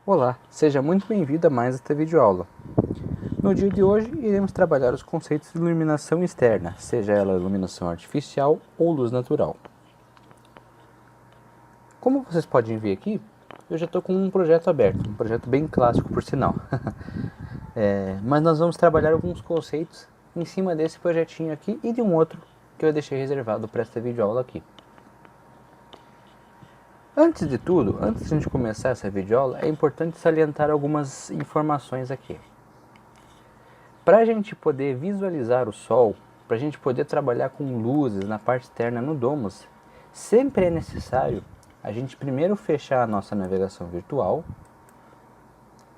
Olá, seja muito bem-vindo a mais esta videoaula. No dia de hoje, iremos trabalhar os conceitos de iluminação externa, seja ela iluminação artificial ou luz natural. Como vocês podem ver aqui, eu já estou com um projeto aberto, um projeto bem clássico por sinal. Mas nós vamos trabalhar alguns conceitos em cima desse projetinho aqui e de um outro que eu deixei reservado para esta videoaula aqui. Antes de tudo, antes de a gente começar essa videoaula, é importante salientar algumas informações aqui. Para a gente poder visualizar o Sol, para a gente poder trabalhar com luzes na parte externa no Domus, sempre é necessário a gente primeiro fechar a nossa navegação virtual.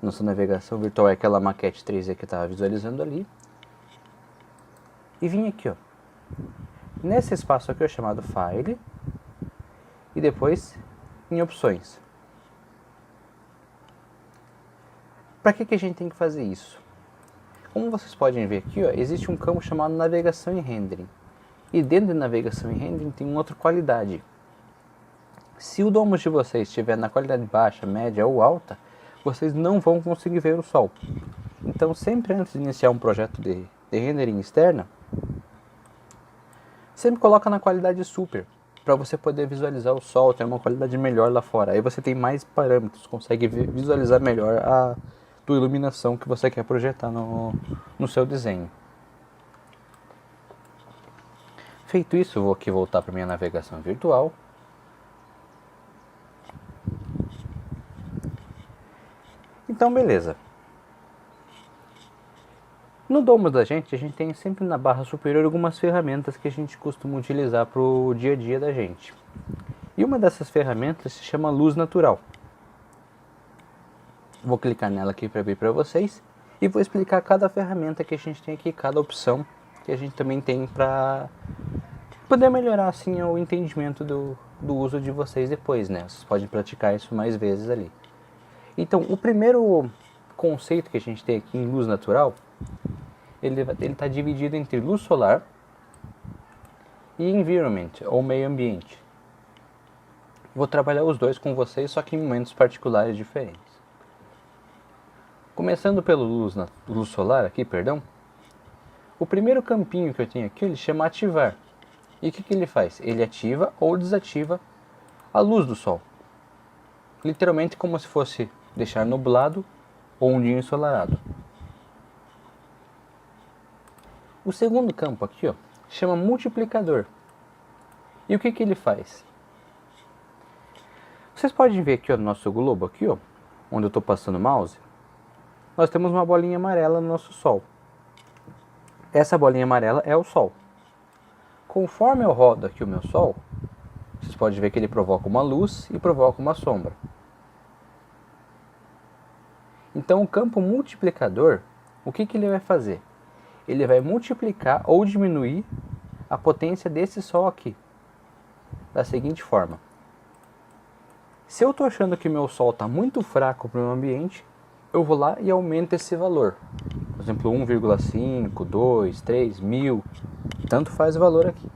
Nossa navegação virtual é aquela maquete 3D que eu estava visualizando ali. E vir aqui, ó, nesse espaço aqui chamado File, e depois em Opções. Para que a gente tem que fazer isso? Como vocês podem ver aqui, ó, existe um campo chamado Navegação e Rendering. E dentro de Navegação e Rendering tem uma outra qualidade. Se o Domus de vocês estiver na qualidade baixa, média ou alta, vocês não vão conseguir ver o Sol. Então, sempre antes de iniciar um projeto de rendering externa, sempre coloca na qualidade super, para você poder visualizar o Sol, ter uma qualidade melhor lá fora. Aí você tem mais parâmetros, consegue visualizar melhor a tua iluminação que você quer projetar no seu desenho. Feito isso, eu vou aqui voltar para minha navegação virtual. Então, beleza. No Domus da gente, a gente tem sempre na barra superior algumas ferramentas que a gente costuma utilizar para o dia a dia da gente. E uma dessas ferramentas se chama Luz Natural. Vou clicar nela aqui para abrir para vocês e vou explicar cada ferramenta que a gente tem aqui, cada opção que a gente também tem para poder melhorar assim o entendimento do uso de vocês depois, né? Vocês podem praticar isso mais vezes ali. Então, o primeiro conceito que a gente tem aqui em Luz Natural, ele está dividido entre luz solar e environment, ou meio ambiente. Vou trabalhar os dois com vocês, só que em momentos particulares diferentes. Começando pelo luz solar aqui, perdão. O primeiro campinho que eu tenho aqui, ele chama ativar. E o que ele faz? Ele ativa ou desativa a luz do Sol. Literalmente como se fosse deixar nublado ou um dia ensolarado. O segundo campo aqui, ó, chama multiplicador. E o que ele faz? Vocês podem ver aqui, ó, no nosso globo aqui, ó, onde eu estou passando o mouse, nós temos uma bolinha amarela no nosso Sol. Essa bolinha amarela é o Sol. Conforme eu rodo aqui o meu Sol, vocês podem ver que ele provoca uma luz e provoca uma sombra. Então o campo multiplicador, o que ele vai fazer? Ele vai multiplicar ou diminuir a potência desse Sol aqui, da seguinte forma. Se eu estou achando que meu Sol está muito fraco para o meu ambiente, eu vou lá e aumento esse valor. Por exemplo, 1,5, 2, 3, 1000, tanto faz o valor aqui.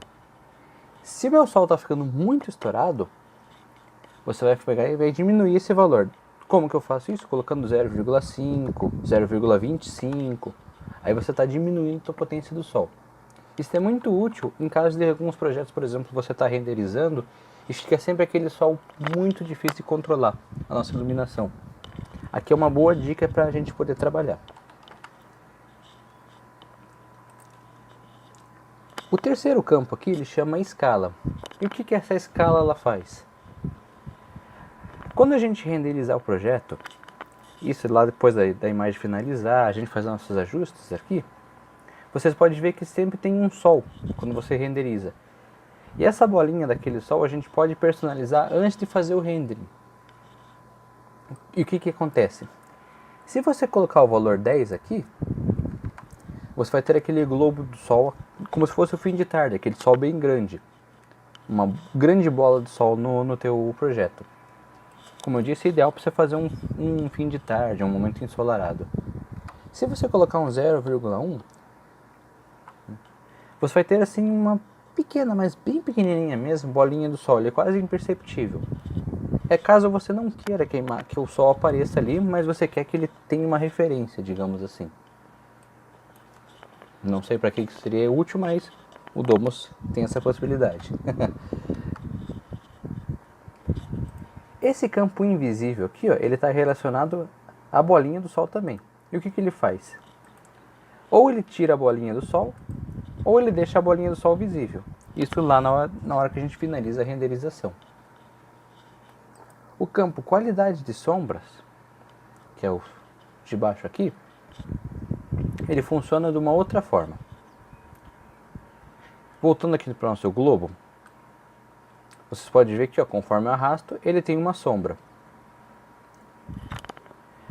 Se meu Sol está ficando muito estourado, você vai pegar e vai diminuir esse valor. Como que eu faço isso? Colocando 0,5, 0,25. Aí você está diminuindo a potência do Sol. Isso é muito útil em caso de alguns projetos, por exemplo, você está renderizando e fica sempre aquele Sol muito difícil de controlar a nossa iluminação. Aqui é uma boa dica para a gente poder trabalhar. O terceiro campo aqui ele chama escala. E o que essa escala ela faz? Quando a gente renderizar o projeto, isso lá depois da imagem finalizar, a gente faz nossos ajustes aqui, vocês podem ver que sempre tem um Sol quando você renderiza. E essa bolinha daquele Sol a gente pode personalizar antes de fazer o rendering. E o que acontece? Se você colocar o valor 10 aqui, você vai ter aquele globo do Sol como se fosse o fim de tarde, aquele Sol bem grande. Uma grande bola de Sol no teu projeto. Como eu disse, é ideal para você fazer um fim de tarde, um momento ensolarado. Se você colocar um 0,1, você vai ter assim uma pequena, mas bem pequenininha mesmo, bolinha do sol. Ele é quase imperceptível. É caso você não queira queimar, que o sol apareça ali, mas você quer que ele tenha uma referência, digamos assim. Não sei para que isso seria útil, mas o Domus tem essa possibilidade. Esse campo invisível aqui, ó, ele está relacionado à bolinha do sol também. E o que ele faz? Ou ele tira a bolinha do sol, ou ele deixa a bolinha do sol visível. Isso lá na hora que a gente finaliza a renderização. O campo qualidade de sombras, que é o de baixo aqui, ele funciona de uma outra forma. Voltando aqui para o nosso globo, vocês podem ver que, ó, conforme eu arrasto, ele tem uma sombra.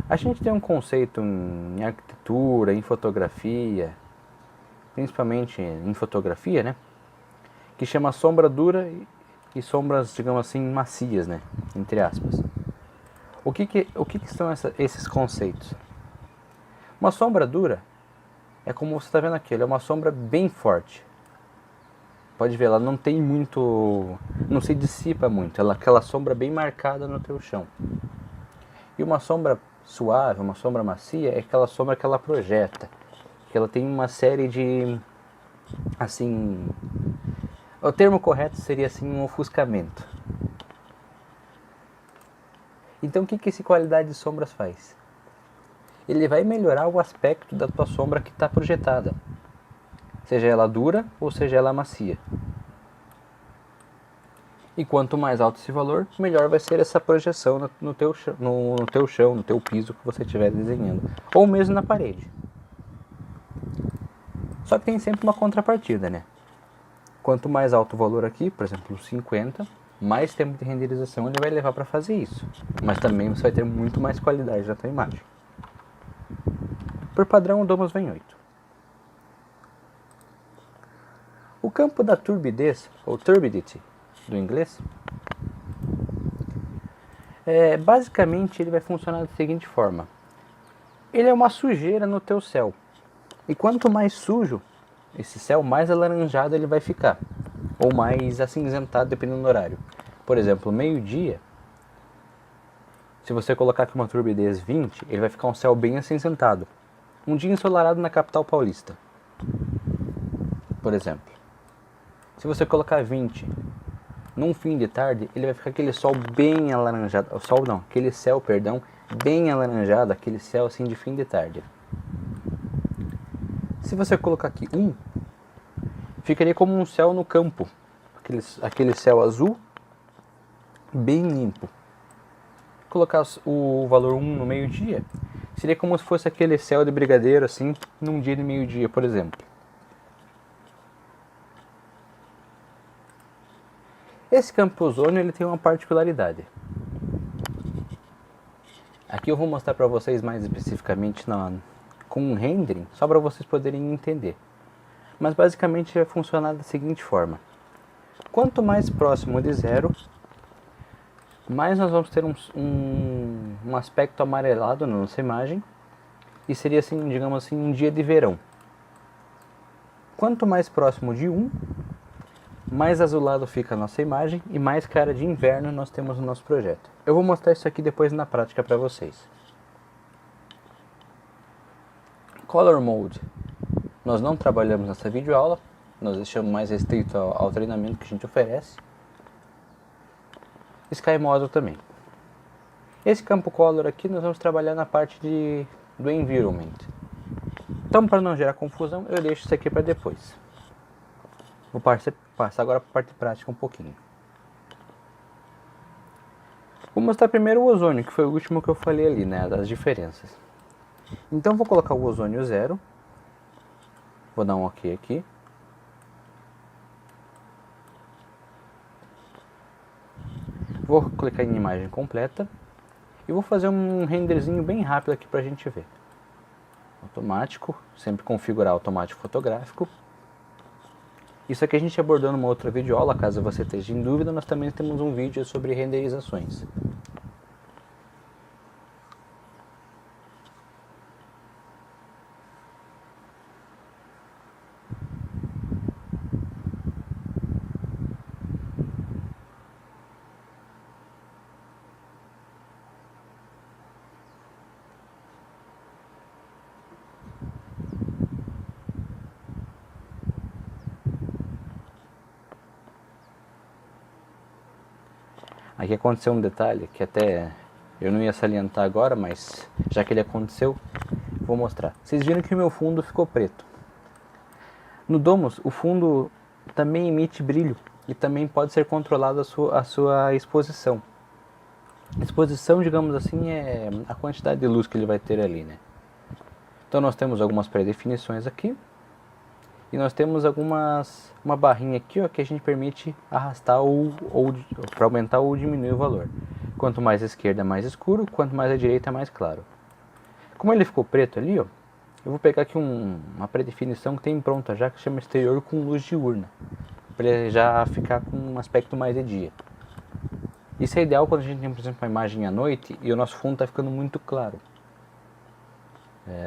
A gente tem um conceito em arquitetura, em fotografia, principalmente em fotografia, né, que chama sombra dura e sombras, digamos assim, macias, né, entre aspas. O que são esses conceitos? Uma sombra dura é como você está vendo aqui, ela é uma sombra bem forte. Pode ver, ela não tem muito, não se dissipa muito, ela é aquela sombra bem marcada no teu chão. E uma sombra suave, uma sombra macia, é aquela sombra que ela projeta, que ela tem uma série de, assim, o termo correto seria assim um ofuscamento. Então o que esse qualidade de sombras faz? Ele vai melhorar o aspecto da tua sombra que está projetada, seja ela dura ou seja ela macia. E quanto mais alto esse valor, melhor vai ser essa projeção no teu chão, no teu piso que você estiver desenhando, ou mesmo na parede. Só que tem sempre uma contrapartida, né? Quanto mais alto o valor aqui, por exemplo 50, mais tempo de renderização ele vai levar para fazer isso. Mas também você vai ter muito mais qualidade da tua imagem. Por padrão, o Domus vem 8. O campo da turbidez, ou turbidity, do inglês, basicamente ele vai funcionar da seguinte forma. Ele é uma sujeira no teu céu. E quanto mais sujo esse céu, mais alaranjado ele vai ficar. Ou mais acinzentado, dependendo do horário. Por exemplo, meio-dia, se você colocar aqui uma turbidez 20, ele vai ficar um céu bem acinzentado. Um dia ensolarado na capital paulista, por exemplo. Se você colocar 20 num fim de tarde, ele vai ficar aquele sol bem alaranjado. Aquele céu, perdão, bem alaranjado, aquele céu assim de fim de tarde. Se você colocar aqui 1, ficaria como um céu no campo. Aquele céu azul, bem limpo. Colocar o valor 1 no meio-dia, seria como se fosse aquele céu de brigadeiro assim, num dia de meio-dia, por exemplo. Esse campo ozônio ele tem uma particularidade. Aqui eu vou mostrar para vocês mais especificamente com um rendering, só para vocês poderem entender. Mas basicamente vai funcionar da seguinte forma. Quanto mais próximo de zero, mais nós vamos ter um aspecto amarelado na nossa imagem. E seria assim, digamos assim, um dia de verão. Quanto mais próximo de 1, mais azulado fica a nossa imagem e mais cara de inverno nós temos no nosso projeto. Eu vou mostrar isso aqui depois na prática para vocês. Color Mode. Nós não trabalhamos nessa videoaula, nós deixamos mais restrito ao treinamento que a gente oferece. Sky Model também. Esse campo Color aqui nós vamos trabalhar na parte do Environment. Então, para não gerar confusão, eu deixo isso aqui para depois. Vou passar agora para a parte prática um pouquinho. Vou mostrar primeiro o ozônio, que foi o último que eu falei ali, né, das diferenças. Então vou colocar o ozônio 0. Vou dar um OK aqui. Vou clicar em imagem completa. E vou fazer um renderzinho bem rápido aqui para a gente ver. Automático, sempre configurar automático fotográfico. Isso aqui a gente abordou numa outra videoaula, caso você esteja em dúvida, nós também temos um vídeo sobre renderizações. Aqui aconteceu um detalhe que até eu não ia salientar agora, mas já que ele aconteceu, vou mostrar. Vocês viram que o meu fundo ficou preto. No Domus, o fundo também emite brilho e também pode ser controlado a sua exposição. Exposição, digamos assim, é a quantidade de luz que ele vai ter ali, né? Então nós temos algumas pré-definições aqui. E nós temos uma barrinha aqui, ó, que a gente permite arrastar para aumentar ou diminuir o valor. Quanto mais à esquerda, mais escuro. Quanto mais à direita, mais claro. Como ele ficou preto ali, ó, eu vou pegar aqui uma pré-definição que tem pronta já, que chama exterior com luz diurna. Para ele já ficar com um aspecto mais de dia. Isso é ideal quando a gente tem, por exemplo, uma imagem à noite e o nosso fundo está ficando muito claro.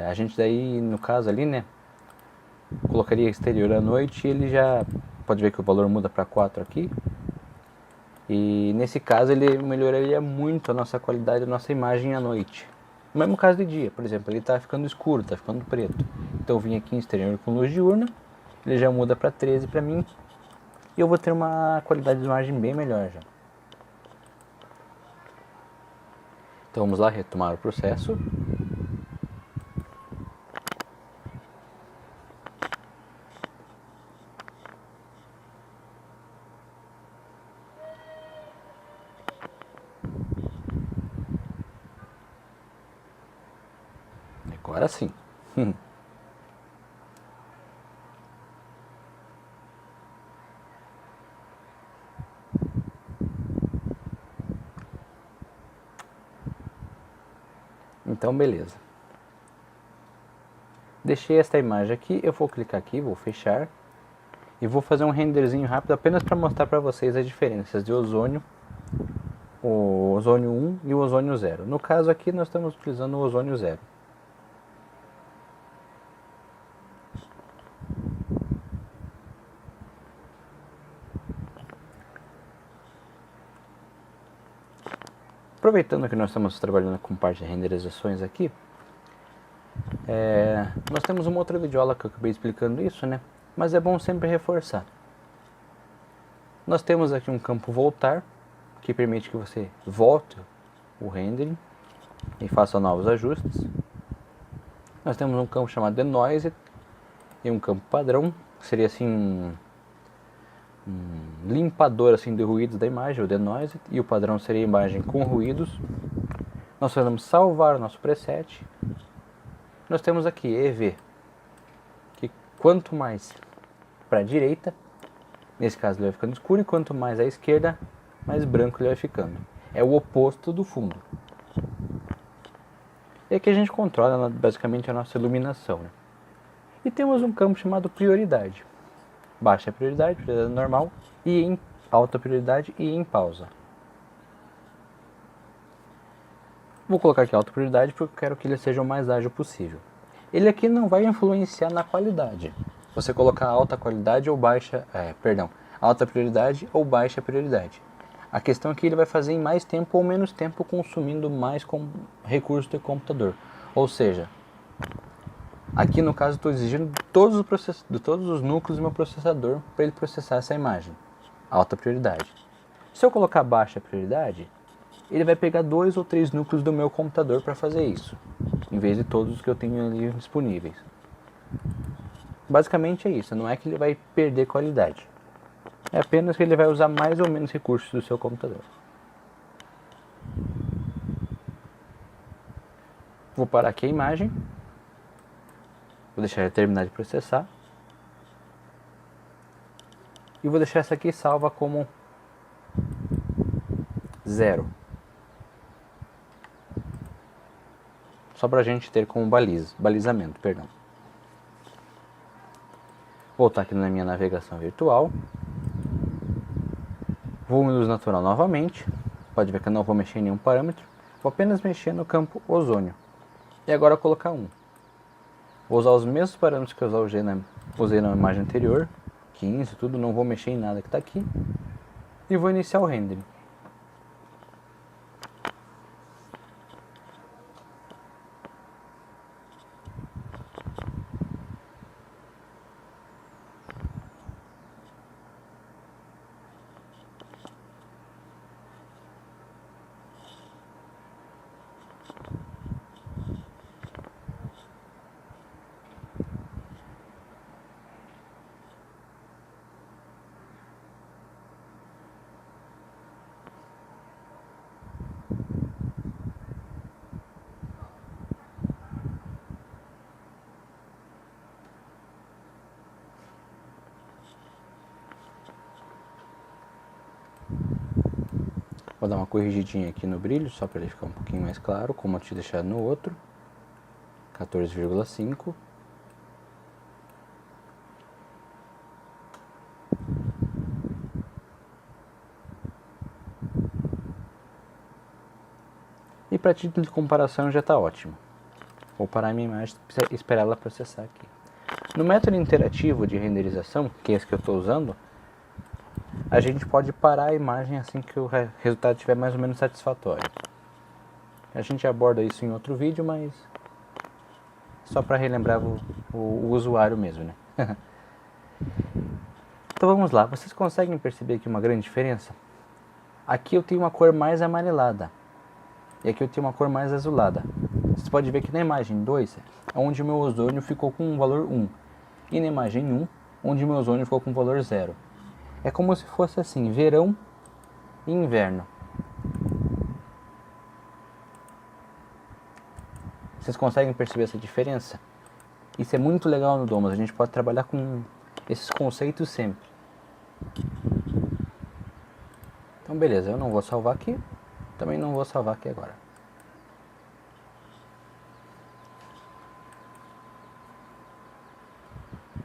A gente daí, no caso ali, né, colocaria exterior à noite e ele já pode ver que o valor muda para 4 aqui. E nesse caso ele melhoraria muito a nossa qualidade da nossa imagem à noite. No mesmo caso de dia, por exemplo, ele está ficando escuro, está ficando preto. Então eu vim aqui em exterior com luz diurna, ele já muda para 13 para mim e eu vou ter uma qualidade de imagem bem melhor já. Então vamos lá retomar o processo. Agora sim. Então beleza. Deixei esta imagem aqui, eu vou clicar aqui, vou fechar. E vou fazer um renderzinho rápido apenas para mostrar para vocês as diferenças de ozônio, o ozônio 1 e o ozônio 0. No caso aqui nós estamos utilizando o ozônio 0. Aproveitando que nós estamos trabalhando com parte de renderizações aqui, nós temos uma outra videoaula que eu acabei explicando isso, né? Mas é bom sempre reforçar. Nós temos aqui um campo voltar, que permite que você volte o rendering e faça novos ajustes. Nós temos um campo chamado denoise e um campo padrão, que seria assim um limpador assim de ruídos da imagem, o denoise, e o padrão seria a imagem com ruídos. Nós podemos salvar o nosso preset. Nós temos aqui EV, que quanto mais para a direita, nesse caso ele vai ficando escuro, e quanto mais à esquerda, mais branco ele vai ficando. É o oposto do fundo. E aqui a gente controla basicamente a nossa iluminação, né? E temos um campo chamado prioridade. Baixa prioridade, prioridade normal, e em alta prioridade e em pausa. Vou colocar aqui alta prioridade porque eu quero que ele seja o mais ágil possível. Ele aqui não vai influenciar na qualidade. Você colocar alta qualidade ou alta prioridade ou baixa prioridade. A questão é que ele vai fazer em mais tempo ou menos tempo, consumindo mais recursos do computador. Ou seja, aqui no caso estou exigindo de todos os núcleos do meu processador para ele processar essa imagem. Alta prioridade. Se eu colocar baixa prioridade, ele vai pegar 2 ou 3 núcleos do meu computador para fazer isso, em vez de todos os que eu tenho ali disponíveis. Basicamente é isso, não é que ele vai perder qualidade. É apenas que ele vai usar mais ou menos recursos do seu computador. Vou parar aqui a imagem. Vou deixar ela terminar de processar. E vou deixar essa aqui salva como 0. Só para a gente ter como balizamento, perdão. Voltar aqui na minha navegação virtual. Vou em luz natural novamente. Pode ver que eu não vou mexer em nenhum parâmetro. Vou apenas mexer no campo ozônio. E agora colocar 1. Vou usar os mesmos parâmetros que eu usei na imagem anterior. 15, tudo. Não vou mexer em nada que está aqui. E vou iniciar o rendering. Vou dar uma corrigidinha aqui no brilho, só para ele ficar um pouquinho mais claro, como eu tinha deixado no outro. 14,5. E para título de comparação já está ótimo. Vou parar a minha imagem e esperar ela processar aqui. No método interativo de renderização, que é esse que eu estou usando, a gente pode parar a imagem assim que o resultado estiver mais ou menos satisfatório. A gente aborda isso em outro vídeo, mas só para relembrar o usuário mesmo, né? Então vamos lá, vocês conseguem perceber aqui uma grande diferença? Aqui eu tenho uma cor mais amarelada e aqui eu tenho uma cor mais azulada. Você pode ver que na imagem 2, onde o meu ozônio ficou com um valor 1, e na imagem 1, onde o meu ozônio ficou com um valor 0. É como se fosse assim, verão e inverno. Vocês conseguem perceber essa diferença? Isso é muito legal no Domus, a gente pode trabalhar com esses conceitos sempre. Então beleza, eu não vou salvar aqui, também não vou salvar aqui agora.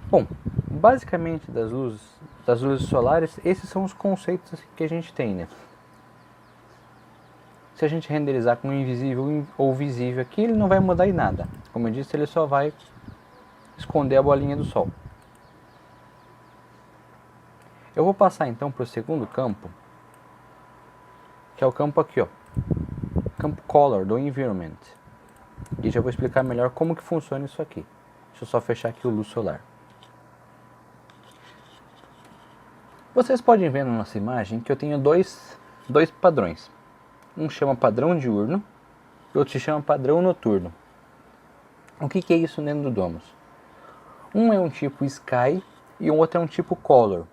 Bom, basicamente das luzes solares, esses são os conceitos que a gente tem, né? Se a gente renderizar com invisível ou visível aqui, ele não vai mudar em nada. Como eu disse, ele só vai esconder a bolinha do sol. Eu vou passar então para o segundo campo, que é o campo aqui, ó, campo Color do Environment. E já vou explicar melhor como que funciona isso aqui. Deixa eu só fechar aqui o luz solar. Vocês podem ver na nossa imagem que eu tenho dois padrões. Um chama padrão diurno e outro se chama padrão noturno. O que é isso dentro do Domus? Um é um tipo Sky e o outro é um tipo Color.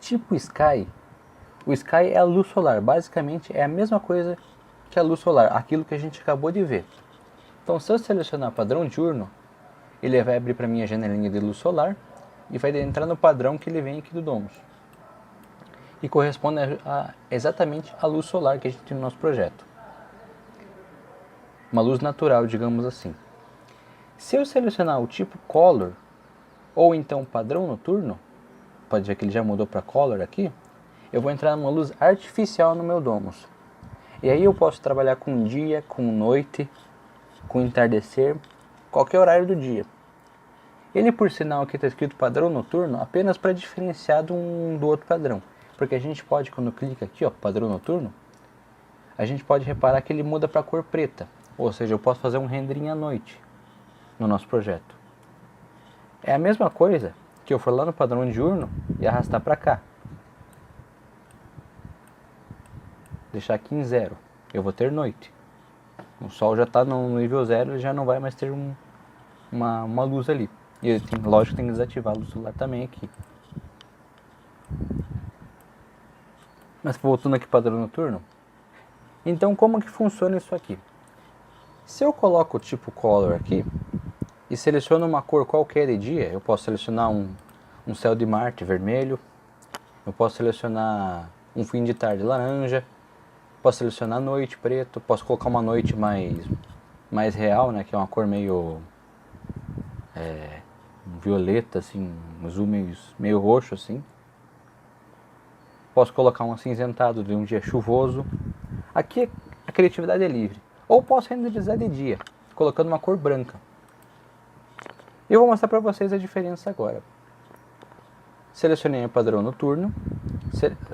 Tipo Sky, o Sky é a luz solar, basicamente é a mesma coisa que a luz solar, aquilo que a gente acabou de ver. Então se eu selecionar padrão diurno, ele vai abrir para mim a janelinha de luz solar e vai entrar no padrão que ele vem aqui do Domus. E corresponde exatamente à luz solar que a gente tem no nosso projeto. Uma luz natural, digamos assim. Se eu selecionar o tipo Color, ou então padrão noturno, pode ver que ele já mudou para Color aqui, eu vou entrar numa luz artificial no meu Domus. E aí eu posso trabalhar com dia, com noite, com entardecer, qualquer horário do dia. Ele, por sinal, aqui está escrito padrão noturno apenas para diferenciar do outro padrão. Porque a gente pode, quando clica aqui, ó, padrão noturno, a gente pode reparar que ele muda para a cor preta. Ou seja, eu posso fazer um rendering à noite no nosso projeto. É a mesma coisa que eu for lá no padrão diurno e arrastar para cá. Deixar aqui em 0. Eu vou ter noite. O sol já está no nível 0, ele já não vai mais ter uma luz ali. E lógico, tem que desativar a luz solar também aqui. Mas voltando aqui para o padrão noturno. Então como que funciona isso aqui? Se eu coloco o tipo Color aqui e seleciono uma cor qualquer de dia, eu posso selecionar um céu de Marte vermelho, eu posso selecionar um fim de tarde laranja, posso selecionar noite preto, posso colocar uma noite mais real, né, que é uma cor meio violeta, assim, um azul meio roxo assim. Posso colocar um acinzentado de um dia chuvoso. Aqui a criatividade é livre. Ou posso renderizar de dia, colocando uma cor branca. E eu vou mostrar para vocês a diferença agora. Selecionei o padrão noturno,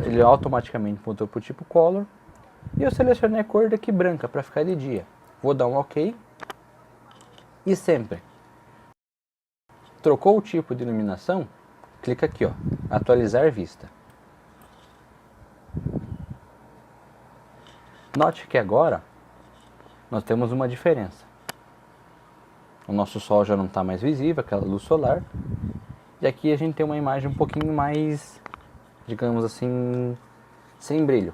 ele automaticamente mudou para o tipo Color. E eu selecionei a cor daqui branca para ficar de dia. Vou dar um OK. E sempre trocou o tipo de iluminação, clica aqui, ó, atualizar vista. Note que agora nós temos uma diferença. O nosso sol já não está mais visível, aquela luz solar. E aqui a gente tem uma imagem um pouquinho mais, digamos assim, sem brilho.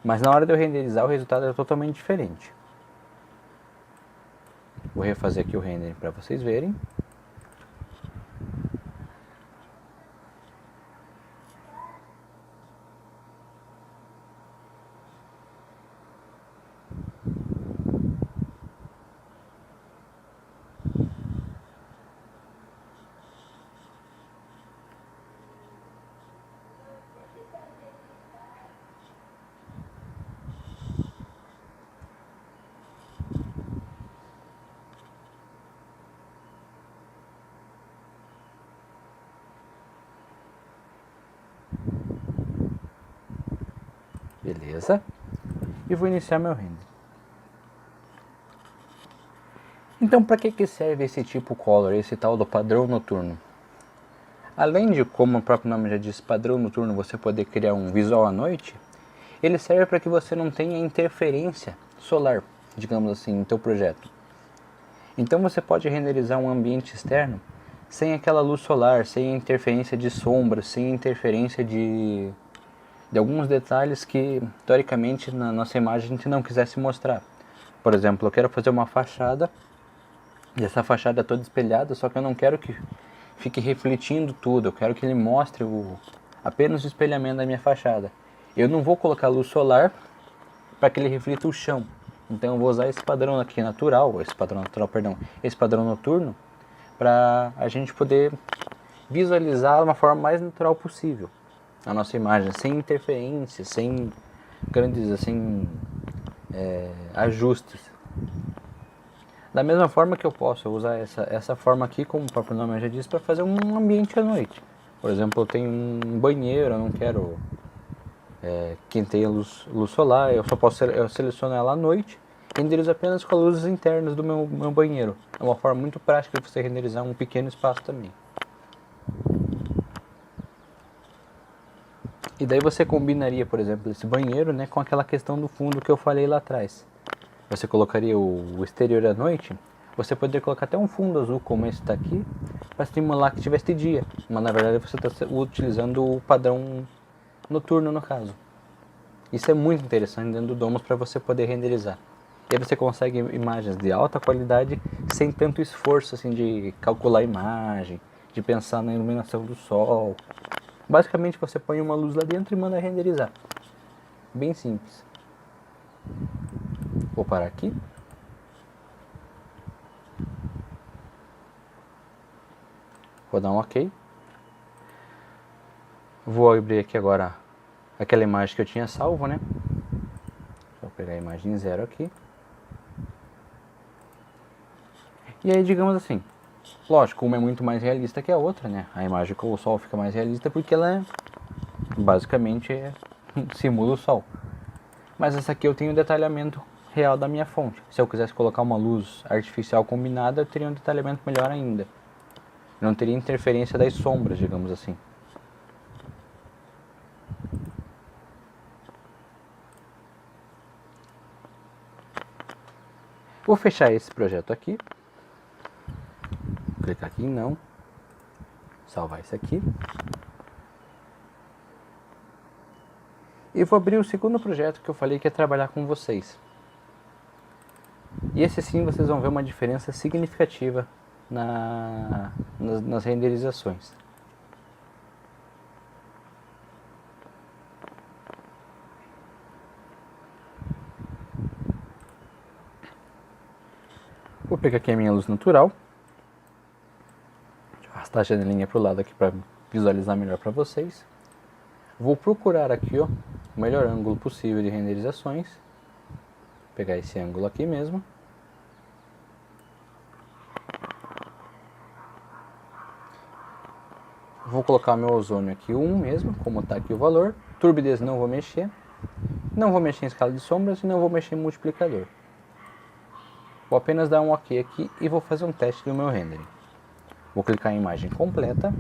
Mas na hora de eu renderizar o resultado é totalmente diferente. Vou refazer aqui o render para vocês verem. Beleza. E vou iniciar meu render. Então, para que serve esse tipo color, esse tal do padrão noturno? Além de, como o próprio nome já diz, padrão noturno, você poder criar um visual à noite, ele serve para que você não tenha interferência solar, digamos assim, no teu projeto. Então você pode renderizar um ambiente externo sem aquela luz solar, sem interferência de sombras, sem interferência de alguns detalhes que, teoricamente, na nossa imagem a gente não quisesse mostrar. Por exemplo, eu quero fazer uma fachada, e essa fachada é toda espelhada, só que eu não quero que fique refletindo tudo, eu quero que ele mostre apenas o espelhamento da minha fachada. Eu não vou colocar luz solar para que ele reflita o chão. Então eu vou usar esse padrão aqui natural, esse padrão noturno, para a gente poder visualizar de uma forma mais natural possível a nossa imagem, sem interferência, sem grandes assim, ajustes. Da mesma forma que eu posso usar essa forma aqui, como o próprio nome já diz, para fazer um ambiente à noite. Por exemplo, eu tenho um banheiro, eu não quero que tenha luz solar, eu só posso selecionar ela à noite, renderizo apenas com as luzes internas do meu banheiro. É uma forma muito prática de você renderizar um pequeno espaço também. E daí você combinaria, por exemplo, esse banheiro, né, com aquela questão do fundo que eu falei lá atrás. Você colocaria o exterior à noite, você poderia colocar até um fundo azul como esse está aqui, para simular que tivesse dia, mas na verdade você está utilizando o padrão noturno no caso. Isso é muito interessante dentro do Domus para você poder renderizar. E aí você consegue imagens de alta qualidade sem tanto esforço assim de calcular a imagem, de pensar na iluminação do sol. Basicamente você põe uma luz lá dentro e manda renderizar. Bem simples. Vou parar aqui. Vou dar um OK. Vou abrir aqui agora aquela imagem que eu tinha salvo, né? Vou pegar a imagem 0 aqui. E aí, digamos assim, lógico, uma é muito mais realista que a outra, né? A imagem com o sol fica mais realista porque ela basicamente simula o sol. Mas essa aqui eu tenho o detalhamento real da minha fonte. Se eu quisesse colocar uma luz artificial combinada, eu teria um detalhamento melhor ainda. Não teria interferência das sombras, digamos assim. Vou fechar esse projeto aqui. Clicar aqui em não. Salvar isso aqui. E vou abrir o segundo projeto que eu falei que é trabalhar com vocês. E esse sim vocês vão ver uma diferença significativa nas renderizações. Vou pegar aqui a minha luz natural. Deixa eu arrastar a janelinha para o lado aqui para visualizar melhor para vocês. Vou procurar aqui o melhor ângulo possível de renderizações. Vou pegar esse ângulo aqui mesmo. Vou colocar meu ozônio aqui 1 mesmo, como está aqui o valor. Turbidez não vou mexer. Não vou mexer em escala de sombras e não vou mexer em multiplicador. Vou apenas dar um OK aqui e vou fazer um teste do meu rendering. Vou clicar em imagem completa.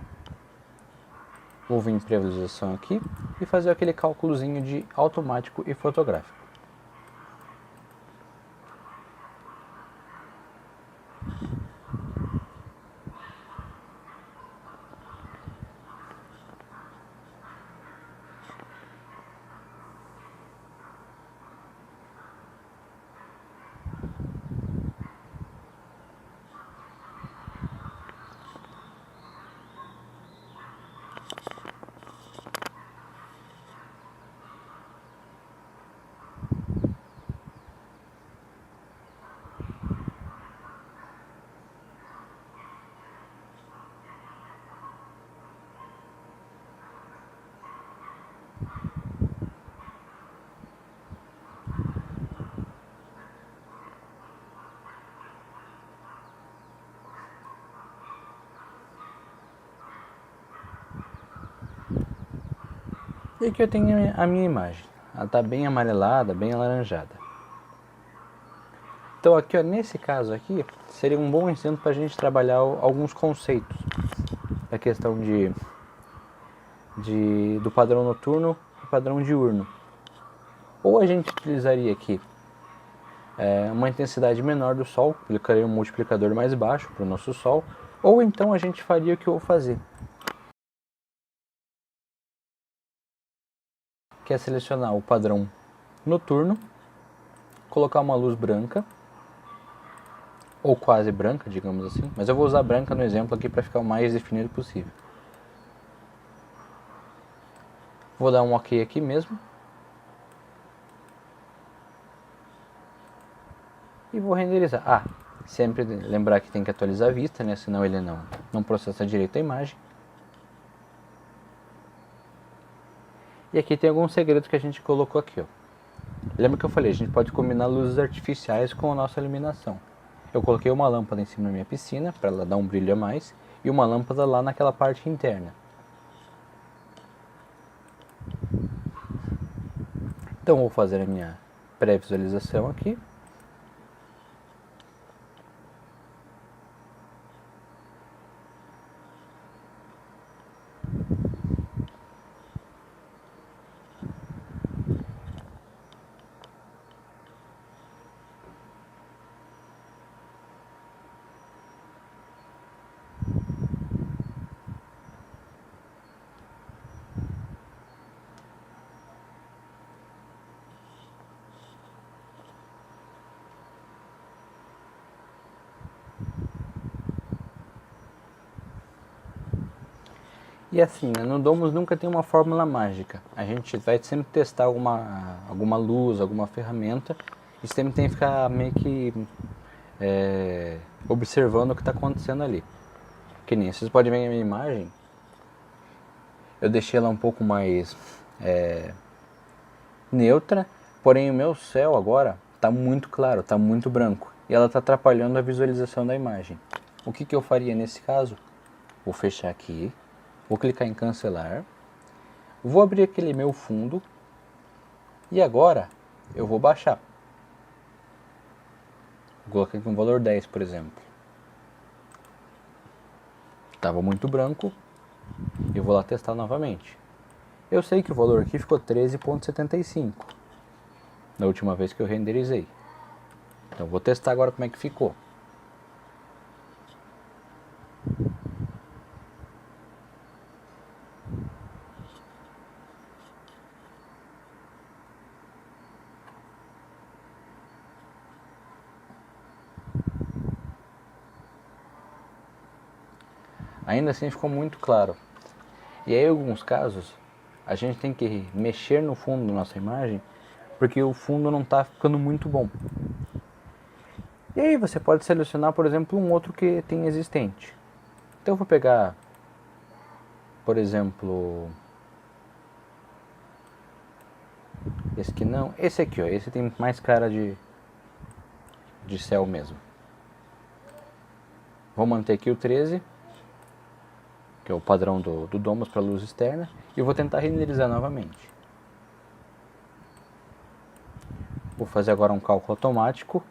Vou vir em previsualização aqui e fazer aquele cálculozinho de automático e fotográfico. E aqui eu tenho a minha imagem. Ela está bem amarelada, bem alaranjada. Então aqui, ó, nesse caso aqui, seria um bom exemplo para a gente trabalhar alguns conceitos. A questão do padrão noturno e padrão diurno. Ou a gente utilizaria aqui uma intensidade menor do Sol, colocaria um multiplicador mais baixo para o nosso Sol, ou então a gente faria o que eu vou fazer, que é selecionar o padrão noturno, colocar uma luz branca, ou quase branca, digamos assim, mas eu vou usar branca no exemplo aqui para ficar o mais definido possível. Vou dar um OK aqui mesmo. E vou renderizar. Sempre lembrar que tem que atualizar a vista, né? Senão ele não processa direito a imagem. E aqui tem alguns segredos que a gente colocou aqui, ó. Lembra que eu falei, a gente pode combinar luzes artificiais com a nossa iluminação. Eu coloquei uma lâmpada em cima da minha piscina, para ela dar um brilho a mais, e uma lâmpada lá naquela parte interna. Então vou fazer a minha pré-visualização aqui. E assim, né, no Domus nunca tem uma fórmula mágica. A gente vai sempre testar alguma luz, alguma ferramenta, e sempre tem que ficar meio que observando o que está acontecendo ali. Que nem vocês podem ver a minha imagem, eu deixei ela um pouco mais neutra, porém o meu céu agora está muito claro, está muito branco, e ela está atrapalhando a visualização da imagem. O que eu faria nesse caso? Vou fechar aqui. Vou clicar em cancelar, vou abrir aquele meu fundo e agora eu vou baixar. Vou colocar aqui um valor 10, por exemplo. Estava muito branco, eu vou lá testar novamente. Eu sei que o valor aqui ficou 13,75 na última vez que eu renderizei. Então vou testar agora como é que ficou. Ainda assim ficou muito claro. E aí, em alguns casos, a gente tem que mexer no fundo da nossa imagem, porque o fundo não está ficando muito bom. E aí você pode selecionar, por exemplo, um outro que tem existente. Então eu vou pegar, por exemplo, esse aqui não, esse aqui, ó, esse tem mais cara de céu mesmo. Vou manter aqui o 13, que é o padrão do Domus para luz externa, e vou tentar renderizar novamente. Vou fazer agora um cálculo automático,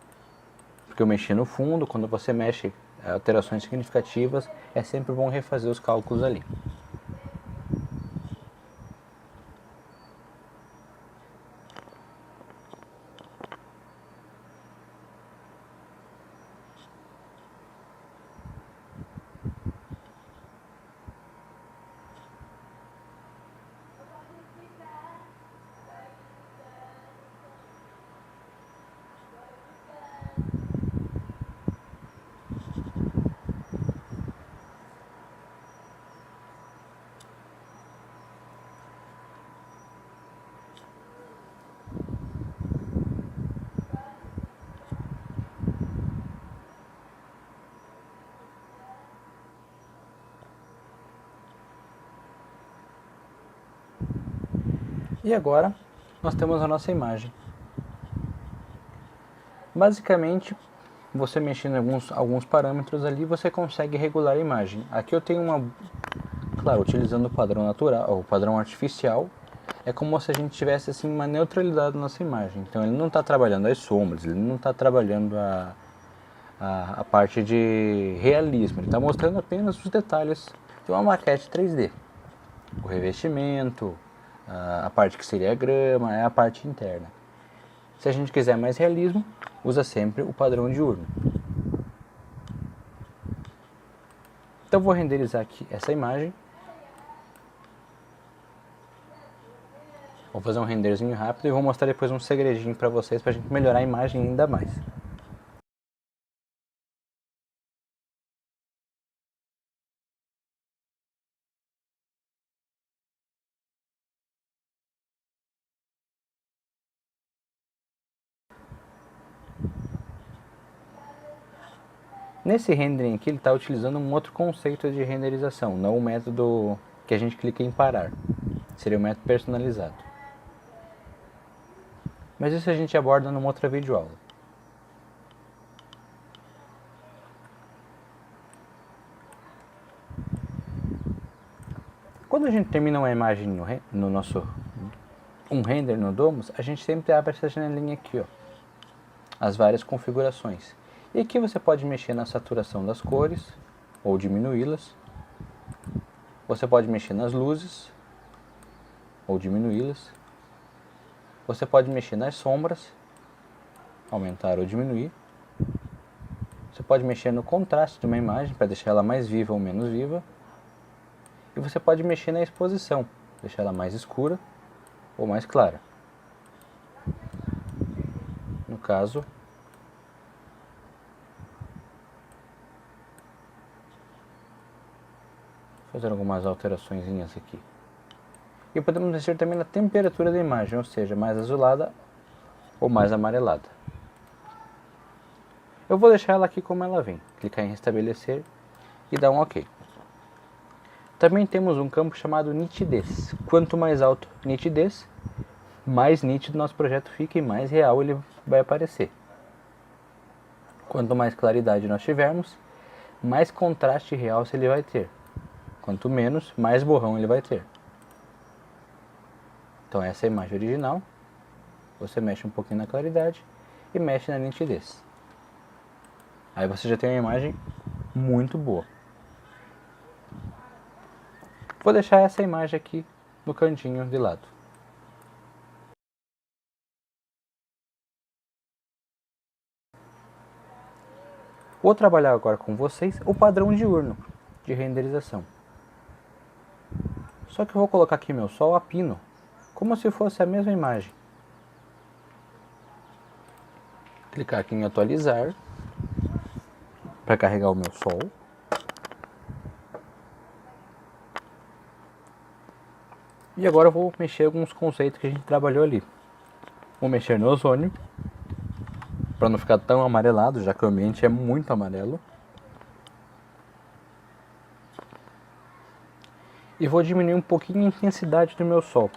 porque eu mexi no fundo. Quando você mexe alterações significativas, é sempre bom refazer os cálculos ali. E agora nós temos a nossa imagem. Basicamente, você mexendo em alguns parâmetros ali, você consegue regular a imagem. Aqui eu tenho claro, utilizando o padrão natural, o padrão artificial, é como se a gente tivesse assim uma neutralidade na nossa imagem. Então ele não está trabalhando as sombras, ele não está trabalhando a parte de realismo, ele está mostrando apenas os detalhes de uma maquete 3D. O revestimento, a parte que seria a grama, é a parte interna. Se a gente quiser mais realismo, usa sempre o padrão diurno. Então vou renderizar aqui essa imagem. Vou fazer um renderzinho rápido e vou mostrar depois um segredinho para vocês para a gente melhorar a imagem ainda mais. Nesse rendering aqui ele está utilizando um outro conceito de renderização, não o método que a gente clica em parar. Seria o método personalizado. Mas isso a gente aborda numa outra videoaula. Quando a gente termina uma imagem no nosso render no Domus, a gente sempre abre essa janelinha aqui, ó, as várias configurações. E aqui você pode mexer na saturação das cores ou diminuí-las. Você pode mexer nas luzes ou diminuí-las. Você pode mexer nas sombras, aumentar ou diminuir. Você pode mexer no contraste de uma imagem para deixar ela mais viva ou menos viva. E você pode mexer na exposição, deixar ela mais escura ou mais clara. No caso, fazer algumas alterações aqui. E podemos mexer também na temperatura da imagem, ou seja, mais azulada ou mais amarelada. Eu vou deixar ela aqui como ela vem, clicar em restabelecer e dar um OK. Também temos um campo chamado nitidez. Quanto mais alto nitidez, mais nítido nosso projeto fica e mais real ele vai aparecer. Quanto mais claridade nós tivermos, mais contraste real ele vai ter. Quanto menos, mais borrão ele vai ter. Então essa é a imagem original. Você mexe um pouquinho na claridade e mexe na nitidez. Aí você já tem uma imagem muito boa. Vou deixar essa imagem aqui no cantinho de lado. Vou trabalhar agora com vocês o padrão diurno de renderização. Só que eu vou colocar aqui meu sol a pino, como se fosse a mesma imagem. Clicar aqui em atualizar, para carregar o meu sol. E agora eu vou mexer alguns conceitos que a gente trabalhou ali. Vou mexer no ozônio, para não ficar tão amarelado, já que o ambiente é muito amarelo. E vou diminuir um pouquinho a intensidade do meu sol.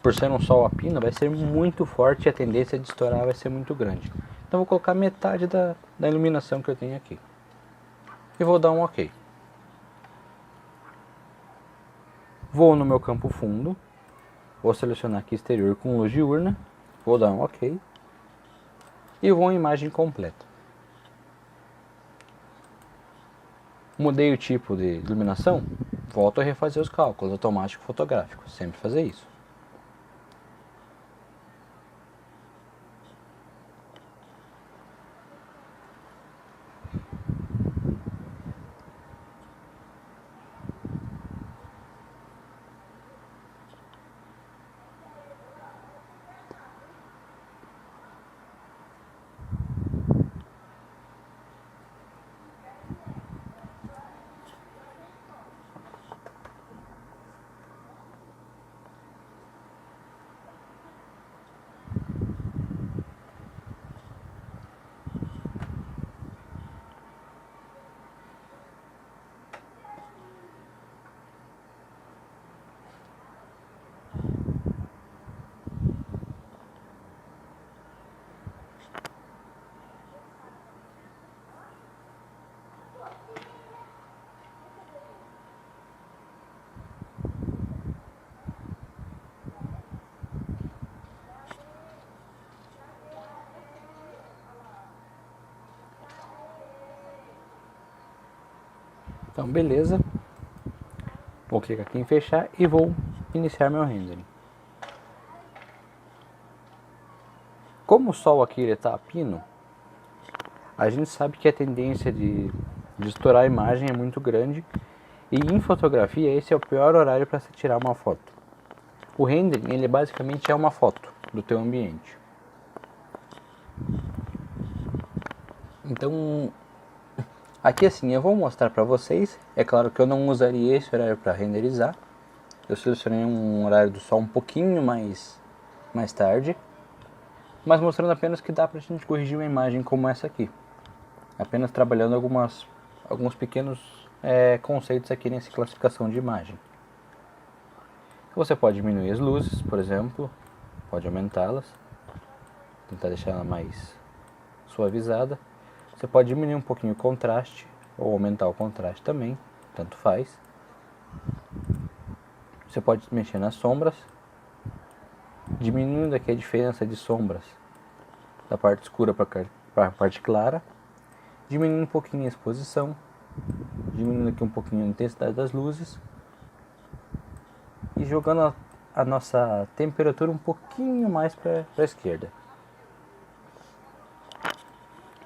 Por ser um sol a pino, vai ser muito forte e a tendência de estourar vai ser muito grande. Então vou colocar metade da iluminação que eu tenho aqui. E vou dar um OK. Vou no meu campo fundo. Vou selecionar aqui exterior com luz diurna. Vou dar um OK. E vou em imagem completa. Mudei o tipo de iluminação. Volto a refazer os cálculos automáticos fotográficos. Sempre fazer isso. Então beleza, vou clicar aqui em fechar e vou iniciar meu rendering. Como o sol aqui está a pino, a gente sabe que a tendência de estourar a imagem é muito grande, e em fotografia esse é o pior horário para se tirar uma foto. O rendering, ele basicamente é uma foto do teu ambiente. Então, aqui assim, eu vou mostrar para vocês. É claro que eu não usaria esse horário para renderizar. Eu selecionei um horário do sol um pouquinho mais tarde, mas mostrando apenas que dá para a gente corrigir uma imagem como essa aqui. Apenas trabalhando alguns pequenos conceitos aqui nessa classificação de imagem. Você pode diminuir as luzes, por exemplo, pode aumentá-las, tentar deixar ela mais suavizada. Você pode diminuir um pouquinho o contraste, ou aumentar o contraste também, tanto faz. Você pode mexer nas sombras, diminuindo aqui a diferença de sombras da parte escura para a parte clara, diminuindo um pouquinho a exposição, diminuindo aqui um pouquinho a intensidade das luzes e jogando a nossa temperatura um pouquinho mais para a esquerda.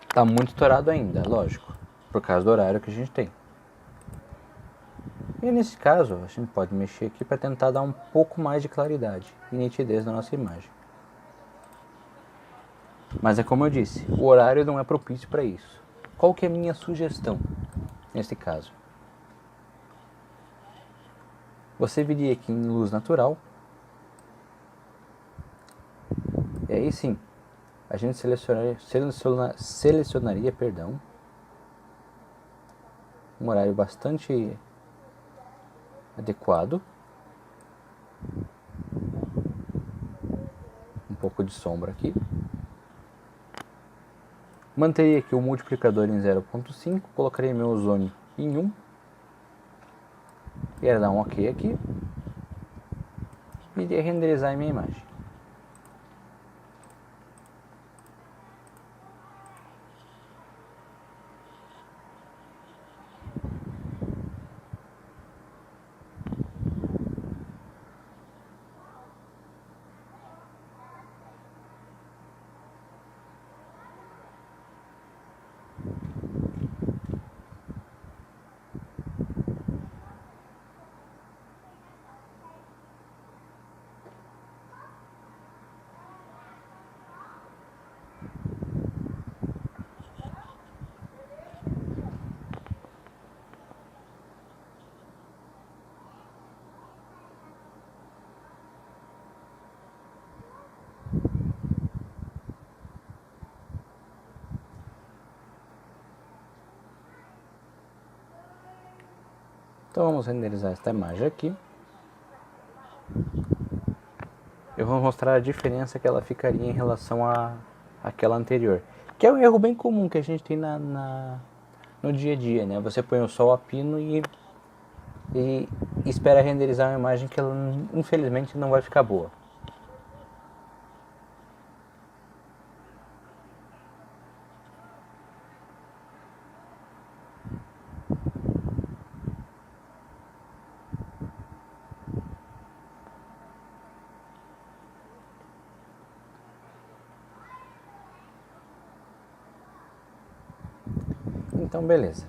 Está muito estourado ainda, lógico, por causa do horário que a gente tem. E nesse caso, a gente pode mexer aqui para tentar dar um pouco mais de claridade e nitidez na nossa imagem. Mas é como eu disse, o horário não é propício para isso. Qual que é a minha sugestão nesse caso? Você viria aqui em luz natural, e aí sim, a gente selecionaria, um horário bastante adequado, um pouco de sombra aqui, manteria aqui o multiplicador em 0.5, colocaria meu ozônio em 1, ia dar um OK aqui, e iria renderizar a minha imagem. Então vamos renderizar esta imagem aqui. Eu vou mostrar a diferença que ela ficaria em relação àquela anterior. Que é um erro bem comum que a gente tem no dia a dia, né? Você põe o sol a pino e espera renderizar uma imagem que ela infelizmente não vai ficar boa. Então beleza,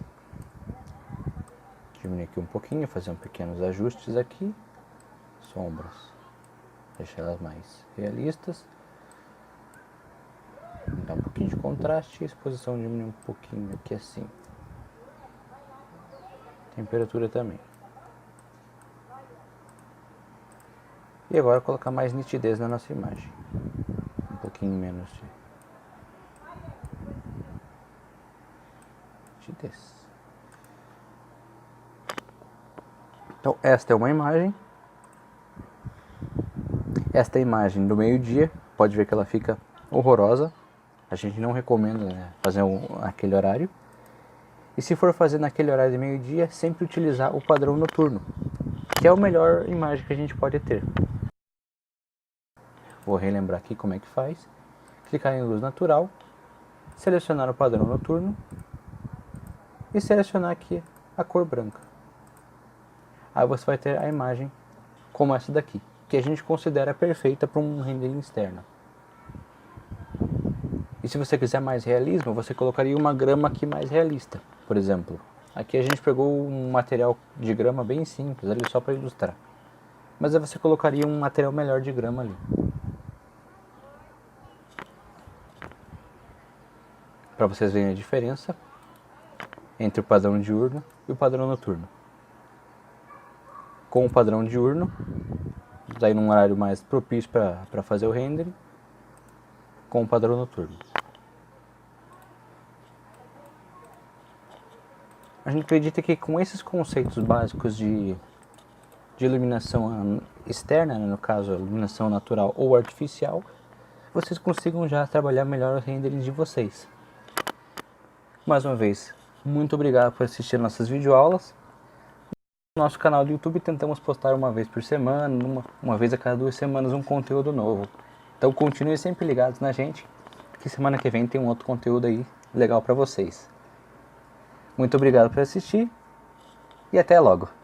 diminuir aqui um pouquinho, fazer uns pequenos ajustes aqui, sombras, deixar elas mais realistas, dar um pouquinho de contraste e exposição diminuir um pouquinho aqui assim, temperatura também. E agora colocar mais nitidez na nossa imagem, um pouquinho menos de nitidez. Então esta é uma imagem. Esta é a imagem do meio-dia, pode ver que ela fica horrorosa. A gente não recomenda, né, fazer aquele horário. E se for fazer naquele horário de meio-dia, sempre utilizar o padrão noturno, que é a melhor imagem que a gente pode ter. Vou relembrar aqui como é que faz. Clicar em luz natural, selecionar o padrão noturno e selecionar aqui a cor branca. Aí você vai ter a imagem como essa daqui, que a gente considera perfeita para um rendering externo. E se você quiser mais realismo, você colocaria uma grama aqui mais realista, por exemplo. Aqui a gente pegou um material de grama bem simples, ali só para ilustrar. Mas aí você colocaria um material melhor de grama ali. Para vocês verem a diferença entre o padrão diurno e o padrão noturno. Com o padrão diurno, daí num horário mais propício para fazer o rendering, com o padrão noturno. A gente acredita que com esses conceitos básicos de iluminação externa, no caso a iluminação natural ou artificial, vocês consigam já trabalhar melhor os renderings de vocês. Mais uma vez, muito obrigado por assistir nossas videoaulas. No nosso canal do YouTube tentamos postar uma vez por semana, uma vez a cada 2 semanas um conteúdo novo. Então continuem sempre ligados na gente, que semana que vem tem um outro conteúdo aí legal para vocês. Muito obrigado por assistir e até logo!